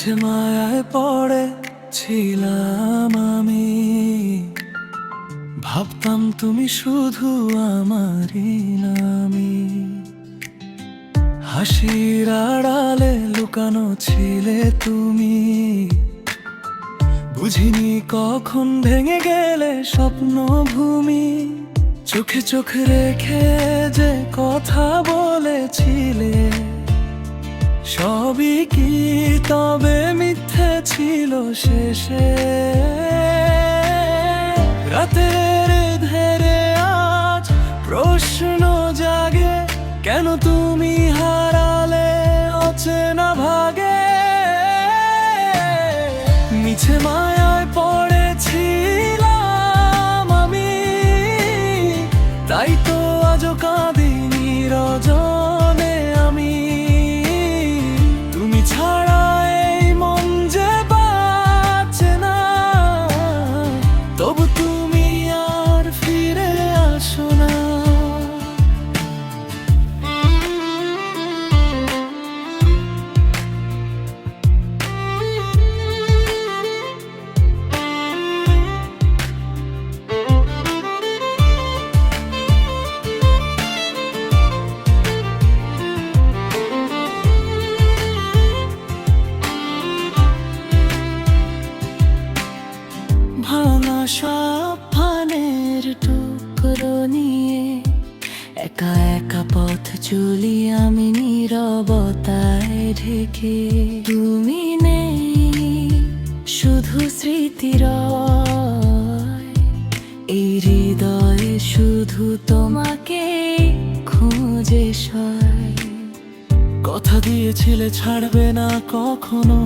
মিছে মায়ায় পড়ে ছিলাম আমি, ভাবতাম তুমি শুধু আমারই নামি। হাসির আড়ালে লুকানো ছিলে তুমি, বুঝিনি কখন ভেঙে গেলে স্বপ্ন ভূমি। চোখে চোখ রেখে যে কথা বলেছিলে, সবই কি তবে মিথ্যে ছিল শেষে? রাতের ধেরে আজ প্রশ্ন জাগে, কেন তুমি হারালে অচেনা ভাগে? মিছে মায়ায় পড়েছিলাম আমি, তাই তো আজও কাঁদি নীরজনে আমি। তুমি ছাড়া এই মন যে বাঁচে না, তবু তুমি আর ফিরে আসো না। ভাঙা স্বপ্নের টুকরো নিয়ে একা একা পথ চলি আমি নীরবতায় ঢেকে। তুমি নেই, শুধু স্মৃতির এই হৃদয়ে শুধু তোমাকে খুঁজে সয়। কথা দিয়েছিলে ছাড়বে না কখনো,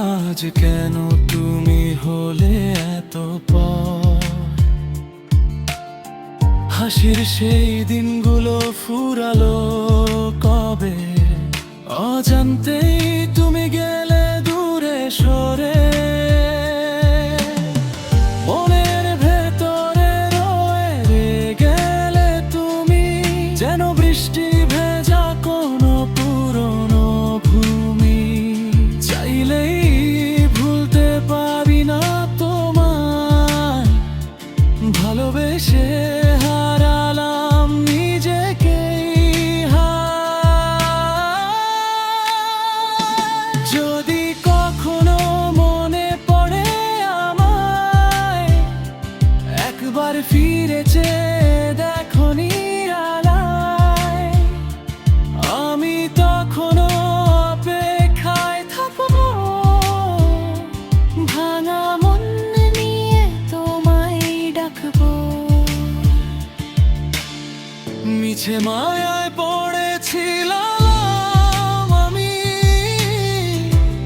আজ কেন তুমি হলে এত পর? হাসির সেই দিনগুলো ফুরালো কবে, অজান্তেই তুমি গেলে দূরে সরে। মনের ভেতরে রয়ে গেলে তুমি, যেন বৃষ্টি ভেজা কোনো পুরনো ভূমি। চাইলেই ভুলতে পারি না তোমায়, ভালোবেসে হারালাম নিজেকে। যদি কখনো মনে পড়ে আমায়, একবার ফিরে চেয়ে দেখো নিরালায়। আমি তখনো অপেক্ষায় থাকবো, ভাঙা মন নিয়ে তোমায় ডাকবো। মিছে মায়ায় পড়েছিলাম আমি,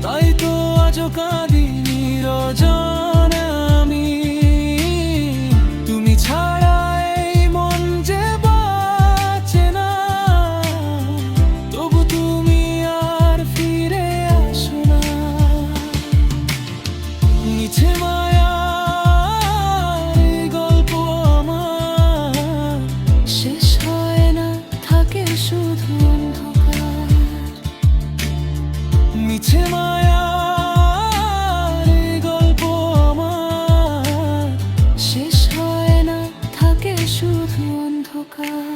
তাই তো আজও কাঁদি নীরজনে আমি। তুমি ছাড়া এই মন যে বাঁচে না, তবু তুমি আর ফিরে আসো না। মিছে মায়ার এই গল্প আমার শেষ হয় না, থাকে শুধু অন্ধকার। মিছে মায়ার এই গল্প আমার শেষ হয় না, থাকে শুধু অন্ধকার।